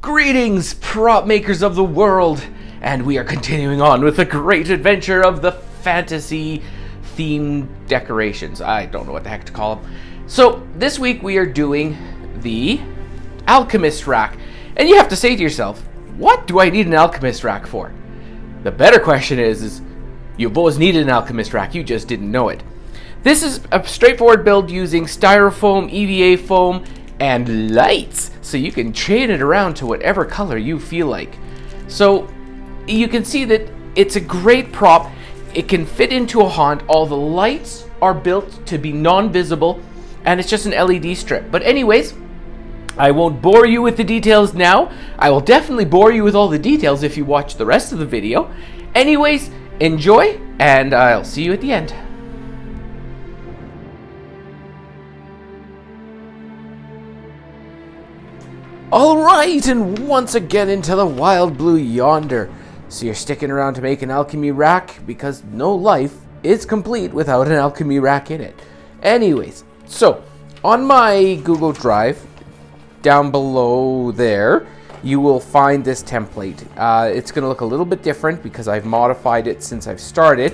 Greetings, prop makers of the world, and we are continuing on with the great adventure of the fantasy themed decorations. I don't know what the heck to call them. So this week we are doing the Alchemist rack, and you have to say to yourself, what do I need an Alchemist rack for? The better question is you've always needed an Alchemist rack, you just didn't know it. This is a straightforward build using styrofoam, EVA foam, and lights, so you can chain it around to whatever color you feel like. So you can see that it's a great prop. It can fit into a haunt. All the lights are built to be non-visible, and it's just an LED strip. But anyways, I won't bore you with the details now. I will definitely bore you with all the details if you watch the rest of the video. Anyways, enjoy, and I'll see you at the end. Alright, and once again into the wild blue yonder. So you're sticking around to make an alchemy rack because no life is complete without an alchemy rack in it. Anyways, so on my Google Drive, down below there, you will find this template. It's going to look a little bit different because I've modified it since I've started,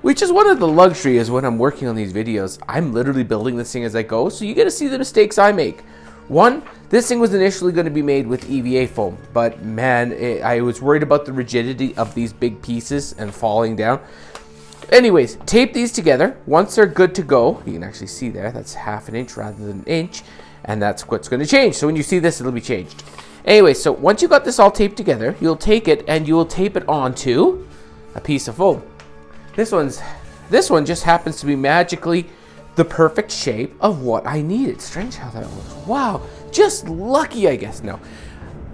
which is one of the luxuries when I'm working on these videos. I'm literally building this thing as I go, so you get to see the mistakes I make. One, this thing was initially going to be made with EVA foam, but man, I was worried about the rigidity of these big pieces and falling down. Anyways, tape these together. Once they're good to go, you can actually see there, that's ½ an inch rather than an inch, and that's what's going to change. So when you see this, it'll be changed. Anyway, so once you got this all taped together, you'll take it and you'll tape it onto a piece of foam. This one just happens to be magically the perfect shape of what I needed. Strange how that was. Wow, just lucky, I guess. No.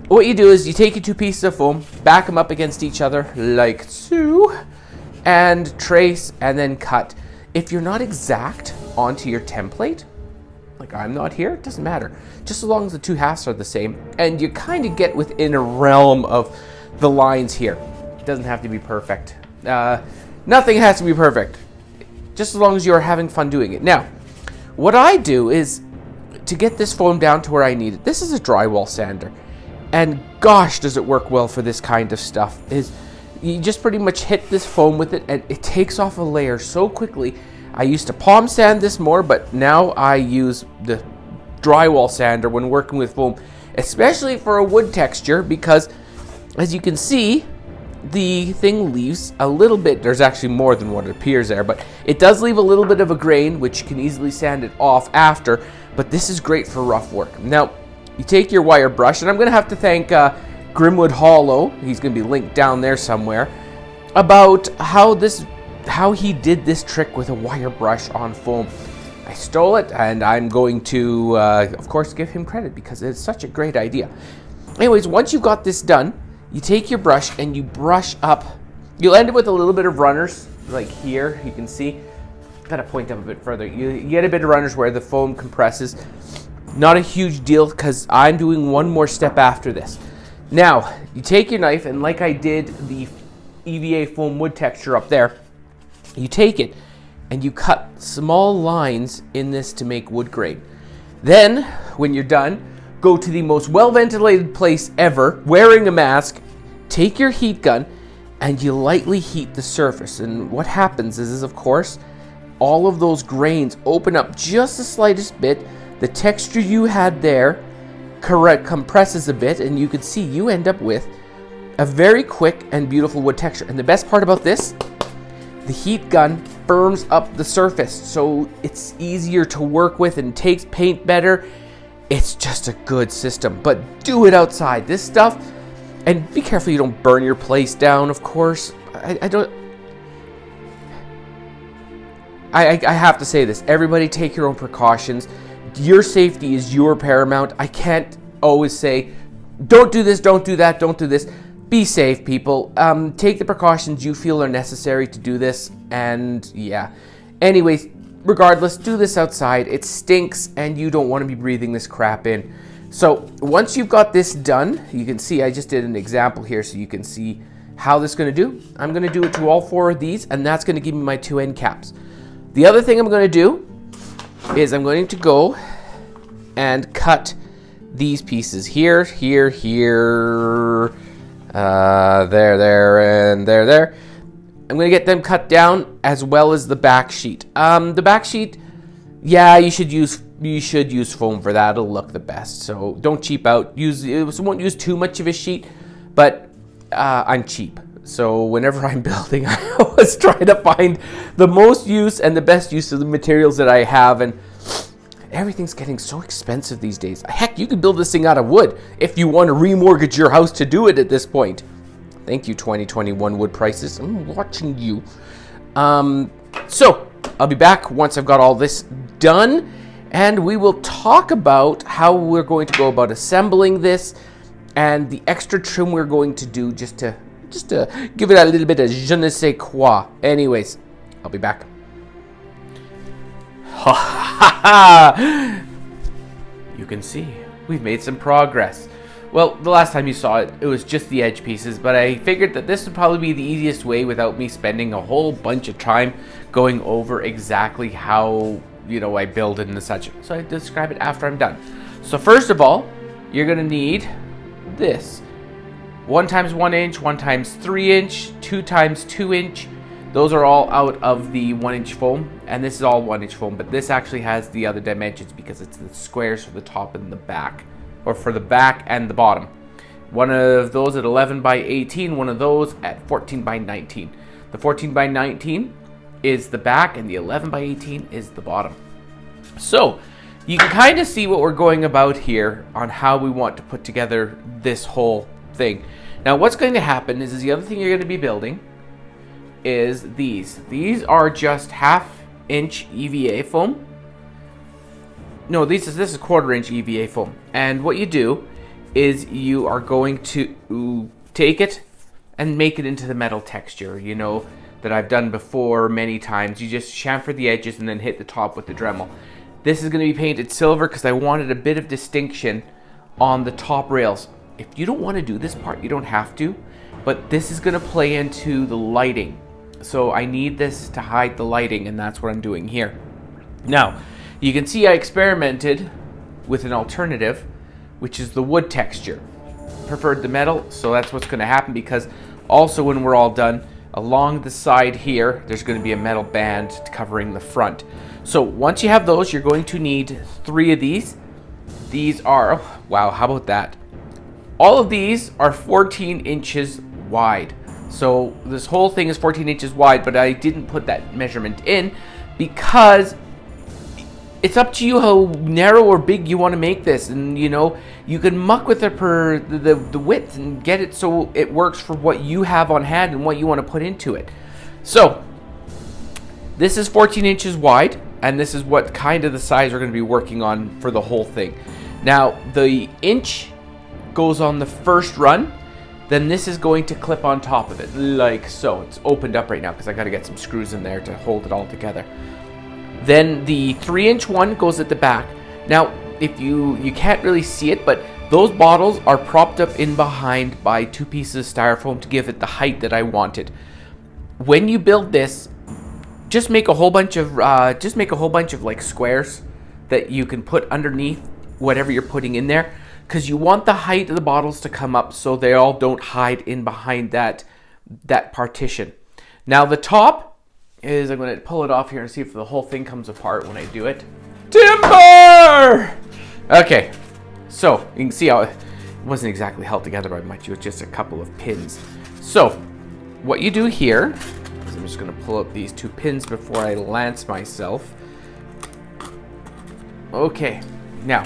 What you do is you take your two pieces of foam, back them up against each other like so, and trace and then cut. If you're not exact onto your template, like I'm not here, it doesn't matter. Just as long as the two halves are the same, and you kind of get within a realm of the lines here. It doesn't have to be perfect. Nothing has to be perfect. Just as long as you're having fun doing it. Now, what I do is, to get this foam down to where I need it, this is a drywall sander. And gosh, does it work well for this kind of stuff. You just pretty much hit this foam with it, and it takes off a layer so quickly. I used to palm sand this more, but now I use the drywall sander when working with foam, especially for a wood texture, because as you can see, the thing leaves a little bit, there's actually more than what appears there, but it does leave a little bit of a grain, which you can easily sand it off after, but this is great for rough work. Now, you take your wire brush, and I'm going to have to thank Grimwood Hollow, he's going to be linked down there somewhere, about how he did this trick with a wire brush on foam. I stole it, and I'm going to, of course, give him credit because it's such a great idea. Anyways, once you've got this done, you take your brush and you brush up. You'll end up with a little bit of runners, like here, you can see. Gotta point up a bit further. You get a bit of runners where the foam compresses. Not a huge deal because I'm doing one more step after this. Now, you take your knife, and like I did the EVA foam wood texture up there, you take it and you cut small lines in this to make wood grain. Then, when you're done, go to the most well-ventilated place ever, wearing a mask, take your heat gun, and you lightly heat the surface. And what happens is, of course, all of those grains open up just the slightest bit. The texture you had there compresses a bit, and you can see you end up with a very quick and beautiful wood texture. And the best part about this, the heat gun firms up the surface, so it's easier to work with and takes paint better. It's just a good system, but do it outside. This stuff, and be careful you don't burn your place down, of course. I have to say this. Everybody take your own precautions. Your safety is your paramount. I can't always say, don't do this, don't do that, don't do this. Be safe, people. Take the precautions you feel are necessary to do this, and yeah. Anyways, regardless, do this outside. It stinks and you don't want to be breathing this crap in. So once you've got this done, you can see I just did an example here so you can see how this is going to do. I'm going to do it to all 4 of these, and that's going to give me my 2 end caps. The other thing I'm going to do is I'm going to go and cut these pieces here, here, here, there, and there. I'm going to get them cut down as well as the back sheet. The back sheet, yeah, you should use foam for that. It'll look the best. So don't cheap out. Won't use too much of a sheet, but I'm cheap. So whenever I'm building, I always try to find the most use and the best use of the materials that I have. And everything's getting so expensive these days. Heck, you could build this thing out of wood if you want to remortgage your house to do it at this point. Thank you, 2021 wood prices. I'm watching you. So I'll be back once I've got all this done, and we will talk about how we're going to go about assembling this and the extra trim we're going to do just to give it a little bit of je ne sais quoi. Anyways, I'll be back. Ha ha ha! You can see we've made some progress. Well, the last time you saw it, it was just the edge pieces, but I figured that this would probably be the easiest way without me spending a whole bunch of time going over exactly how, I build it and such. So I describe it after I'm done. So first of all, you're going to need this. 1 times 1 inch, 1 times 3 inch, 2 times 2 inch. Those are all out of the 1 inch foam, and this is all 1 inch foam, but this actually has the other dimensions because it's the squares for the top and the back. Or for the back and the bottom. One of those at 11 by 18, one of those at 14 by 19. The 14 by 19 is the back and the 11 by 18 is the bottom. So you can kind of see what we're going about here on how we want to put together this whole thing. Now what's going to happen is the other thing you're going to be building is these. These are just 1/2 inch EVA foam. No, this is 1/4 inch EVA foam. And what you do is you are going to take it and make it into the metal texture, that I've done before many times. You just chamfer the edges and then hit the top with the Dremel. This is going to be painted silver because I wanted a bit of distinction on the top rails. If you don't want to do this part, you don't have to, but this is going to play into the lighting. So I need this to hide the lighting, and that's what I'm doing here. Now, you can see I experimented with an alternative, which is the wood texture. Preferred the metal, so that's what's going to happen, because also when we're all done, along the side here, there's going to be a metal band covering the front. So once you have those, you're going to need 3 of these. These are, wow, how about that? All of these are 14 inches wide. So this whole thing is 14 inches wide, but I didn't put that measurement in because it's up to you how narrow or big you want to make this. And you can muck with it per the width and get it so it works for what you have on hand and what you want to put into it. So this is 14 inches wide, and this is what kind of the size we're going to be working on for the whole thing. Now the inch goes on the first run, then this is going to clip on top of it like so. It's opened up right now because I got to get some screws in there to hold it all together. Then the 3-inch one goes at the back. Now, if you can't really see it, but those bottles are propped up in behind by 2 pieces of styrofoam to give it the height that I wanted. When you build this, just make a whole bunch of like squares that you can put underneath whatever you're putting in there, because you want the height of the bottles to come up so they all don't hide in behind that partition. Now the top is, I'm going to pull it off here and see if the whole thing comes apart when I do it. Timber! Okay, so you can see how it wasn't exactly held together by much. It was just a couple of pins. So what you do here is I'm just going to pull up these 2 pins before I lance myself. Okay, now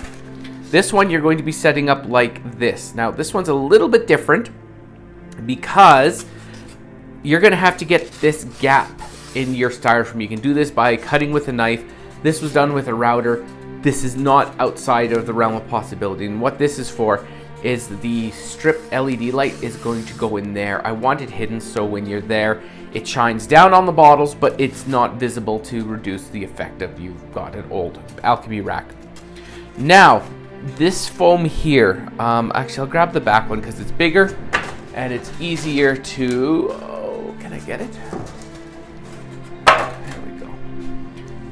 this one you're going to be setting up like this. Now this one's a little bit different because you're going to have to get this gap in your styrofoam. You can do this by cutting with a knife. This was done with a router. This is not outside of the realm of possibility. And what this is for is the strip LED light is going to go in there. I want it hidden so when you're there, it shines down on the bottles, but it's not visible to reduce the effect of you've got an old Alchemy rack. Now, this foam here, actually I'll grab the back one because it's bigger and it's easier to, can I get it?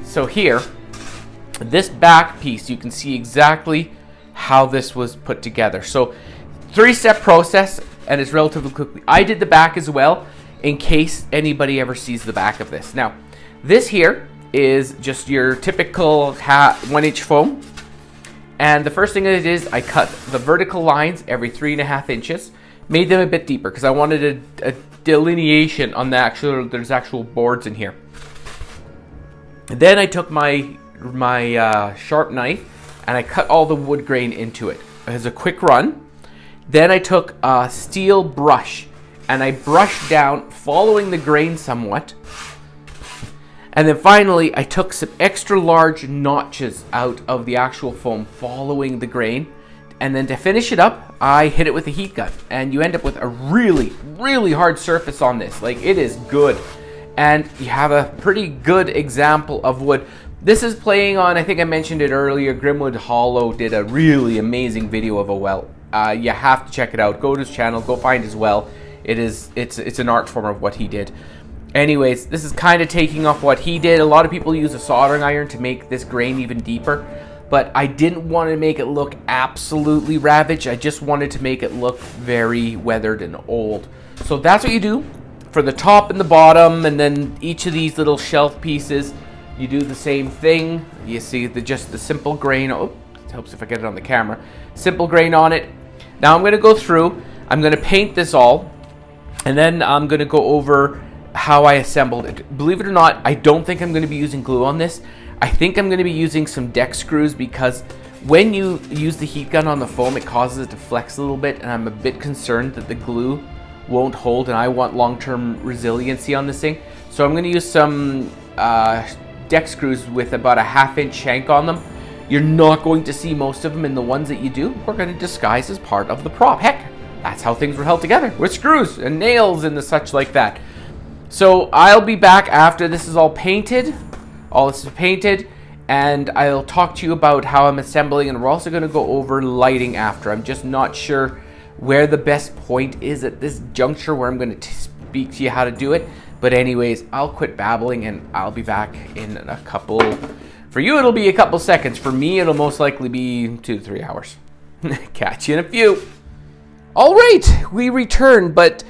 So here, this back piece, you can see exactly how this was put together. So 3-step process, and it's relatively quickly. I did the back as well, in case anybody ever sees the back of this. Now, this here is just your typical 1-inch foam. And the first thing I did is I cut the vertical lines every 3.5 inches, made them a bit deeper because I wanted a delineation on the there's actual boards in here. And then I took my sharp knife and I cut all the wood grain into it as a quick run. Then I took a steel brush and I brushed down, following the grain somewhat. And then finally, I took some extra large notches out of the actual foam following the grain. And then to finish it up, I hit it with a heat gun. And you end up with a really, really hard surface on this. Like, it is good. And you have a pretty good example of wood. This is playing on, I think I mentioned it earlier, Grimwood Hollow did a really amazing video of a well. You have to check it out. Go to his channel, go find his well. It's an art form of what he did. Anyways, this is kind of taking off what he did. A lot of people use a soldering iron to make this grain even deeper, but I didn't want to make it look absolutely ravaged. I just wanted to make it look very weathered and old. So that's what you do for the top and the bottom, and then each of these little shelf pieces, you do the same thing. You see just the simple grain. Oh, it helps if I get it on the camera. Simple grain on it. Now I'm going to go through. I'm going to paint this all, and then I'm going to go over how I assembled it. Believe it or not, I don't think I'm going to be using glue on this. I think I'm going to be using some deck screws, because when you use the heat gun on the foam, it causes it to flex a little bit, and I'm a bit concerned that the glue won't hold, and I want long-term resiliency on this thing. So I'm going to use some deck screws with about a 1/2-inch shank on them. You're not going to see most of them, and the ones that you do, we're going to disguise as part of the prop. Heck, that's how things were held together, with screws and nails and the such like that. So I'll be back after this is all painted. All this is painted, and I'll talk to you about how I'm assembling, and we're also going to go over lighting after. I'm just not sure where the best point is at this juncture where I'm going to speak to you how to do it. But anyways, I'll quit babbling and I'll be back in a couple. For you, it'll be a couple seconds. For me, it'll most likely be 2 to 3 hours. Catch you in a few. All right, we returned, but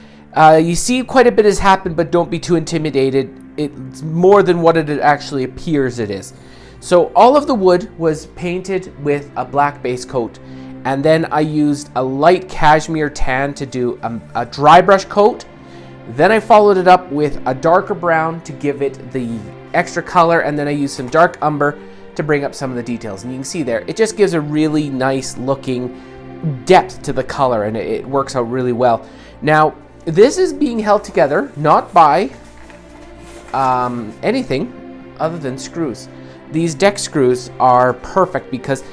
you see quite a bit has happened, but don't be too intimidated. It's more than what it actually appears it is. So all of the wood was painted with a black base coat, and then I used a light cashmere tan to do a dry brush coat. Then I followed it up with a darker brown to give it the extra color, and then I used some dark umber to bring up some of the details. And you can see there, it just gives a really nice looking depth to the color, and it works out really well. Now, this is being held together not by anything other than screws. These deck screws are perfect because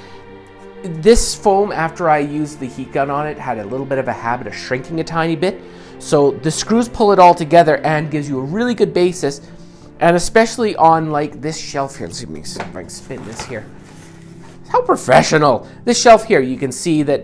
this foam, after I used the heat gun on it, had a little bit of a habit of shrinking a tiny bit. So the screws pull it all together and gives you a really good basis. And especially on like this shelf here. Let's see if I can spin this here. How professional. This shelf here, you can see that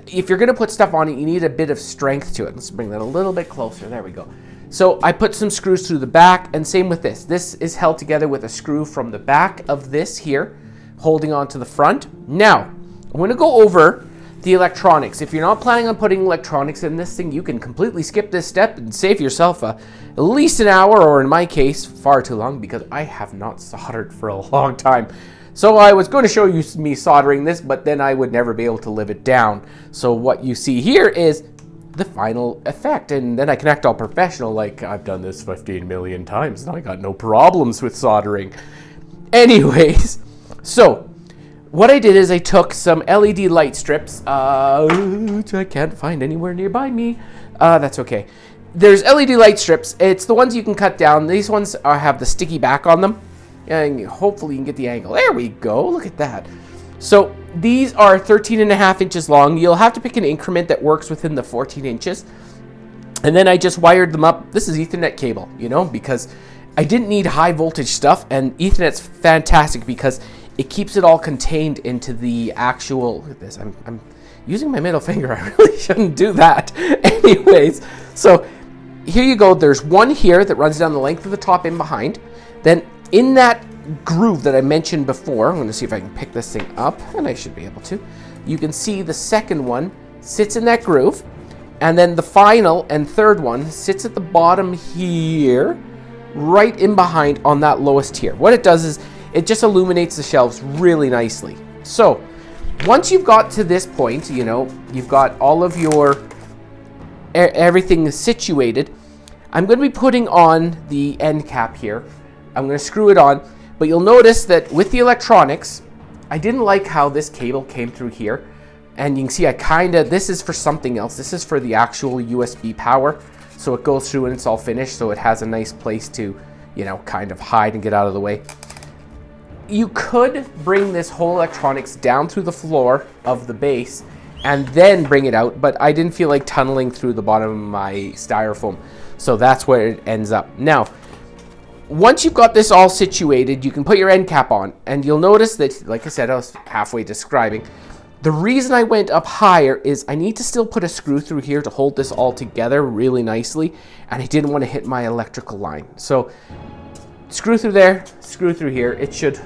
if you're going to put stuff on it, you need a bit of strength to it. Let's bring that a little bit closer. There we go. So I put some screws through the back, and same with this. This is held together with a screw from the back of this here, holding on to the front. Now, I'm going to go over the electronics. If you're not planning on putting electronics in this thing, you can completely skip this step and save yourself at least an hour, or in my case, far too long, because I have not soldered for a long time. So I was going to show you me soldering this, but then I would never be able to live it down. So what you see here is the final effect, and then I can act all professional like I've done this 15 million times and I got no problems with soldering. Anyways, so what I did is I took some LED light strips, which I can't find anywhere nearby me. That's okay. There's LED light strips. It's the ones you can cut down. These ones have the sticky back on them. And hopefully you can get the angle. There we go. Look at that. So these are 13.5 inches long. You'll have to pick an increment that works within the 14 inches. And then I just wired them up. This is Ethernet cable, you know, because I didn't need high voltage stuff. And Ethernet's fantastic because it keeps it all contained into the actual... Look at this. I'm using my middle finger. I really shouldn't do that. Anyways, so here you go. There's one here that runs down the length of the top and behind. Then in that groove that I mentioned before, I'm going to see if I can pick this thing up, and I should be able to. you can see the second one sits in that groove, and then the final and third one sits at the bottom here, right in behind on that lowest tier. What it does is it just illuminates the shelves really nicely. So once you've got to this point, you know, you've got all of your everything situated, I'm going to be putting on the end cap here. I'm going to screw it on, but you'll notice that with the electronics, I didn't like how this cable came through here. And you can see this is for something else. This is for the actual USB power. So it goes through and it's all finished, so it has a nice place to, you know, kind of hide and get out of the way. You could bring this whole electronics down through the floor of the base and then bring it out, but I didn't feel like tunneling through the bottom of my styrofoam. So that's where it ends up. Now, once you've got this all situated, you can put your end cap on, and you'll notice that, like I said, I was halfway describing. The reason I went up higher is I need to still put a screw through here to hold this all together really nicely, and I didn't want to hit my electrical line. So screw through there, screw through here. It should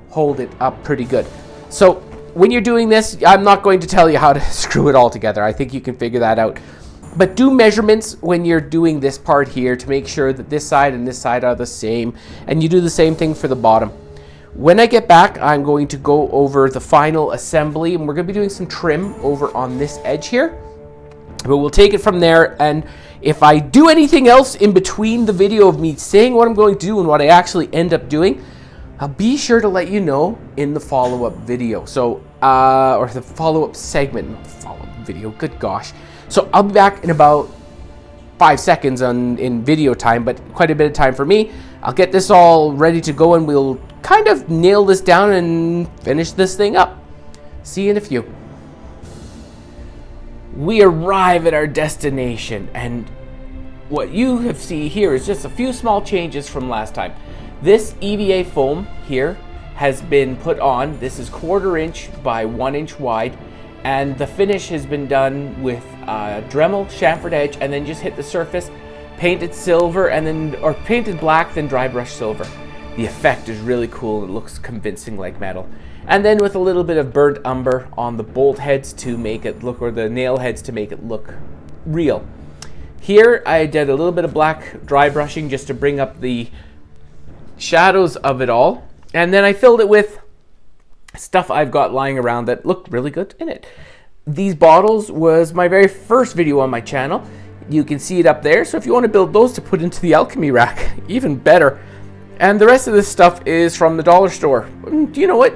hold it up pretty good. So when you're doing this, I'm not going to tell you how to screw it all together. I think you can figure that out. But do measurements when you're doing this part here to make sure that this side and this side are the same, and you do the same thing for the bottom. When I get back, I'm going to go over the final assembly, and we're going to be doing some trim over on this edge here. But we'll take it from there, and if I do anything else in between the video of me saying what I'm going to do and what I actually end up doing, I'll be sure to let you know in the follow-up video. So, or the follow-up segment, not follow-up video, good gosh. So I'll be back in about 5 seconds in video time, but quite a bit of time for me. I'll get this all ready to go, and we'll kind of nail this down and finish this thing up. See you in a few. We arrive at our destination, and what you have seen here is just a few small changes from last time. This EVA foam here has been put on. This is 1/4 inch by 1 inch wide, and the finish has been done with Dremel chamfered edge, and then just hit the surface, painted silver, and then, or painted black, then dry brush silver. The effect is really cool. It looks convincing like metal. And then with a little bit of burnt umber on the bolt heads to make it look, or the nail heads to make it look real. Here I did a little bit of black dry brushing just to bring up the shadows of it all. And then I filled it with stuff I've got lying around that looked really good in it. These bottles was my very first video on my channel. You can see it up there. So if you want to build those to put into the alchemy rack, even better. And the rest of this stuff is from the dollar store. Do you know what?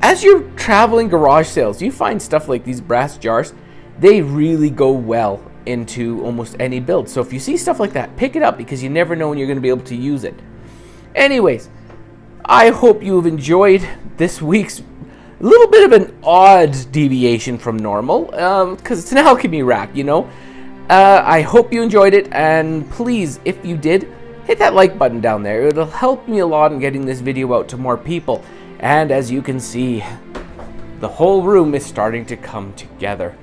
As you're traveling garage sales, you find stuff like these brass jars. They really go well into almost any build. So if you see stuff like that, pick it up, because you never know when you're going to be able to use it. Anyways, I hope you've enjoyed this week's little bit of an odd deviation from normal, because it's an alchemy rack, you know. I hope you enjoyed it, and please, if you did, hit that like button down there. It'll help me a lot in getting this video out to more people. And as you can see, the whole room is starting to come together.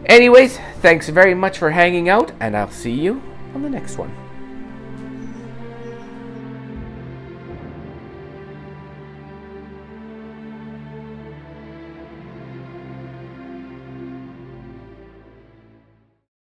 Anyways, thanks very much for hanging out, and I'll see you on the next one.